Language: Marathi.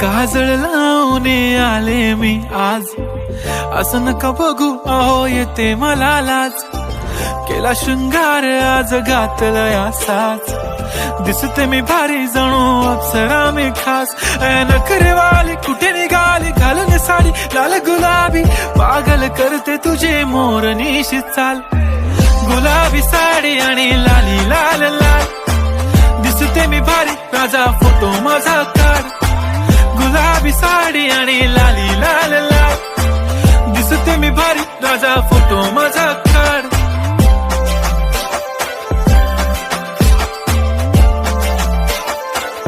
काजळ लावून आले मी आज, असं नका बघू अहो येते मला लाज. केला शृंगार आज घातला साज, दिसते मी भारी जणू अप्सरा मी खास. नखरेवाली कुठे निघाली घालून साडी लाल गुलाबी, पागल करते तुझे मोरनीशी चाल. गुलाबी साडी आणि लाली लाल लाल, दिसते मी भारी राजा फोटो माझा काढ. गुलाबी साडी आणि लाली लाल लाल, दिसते मी भारी राजा फोटो माझा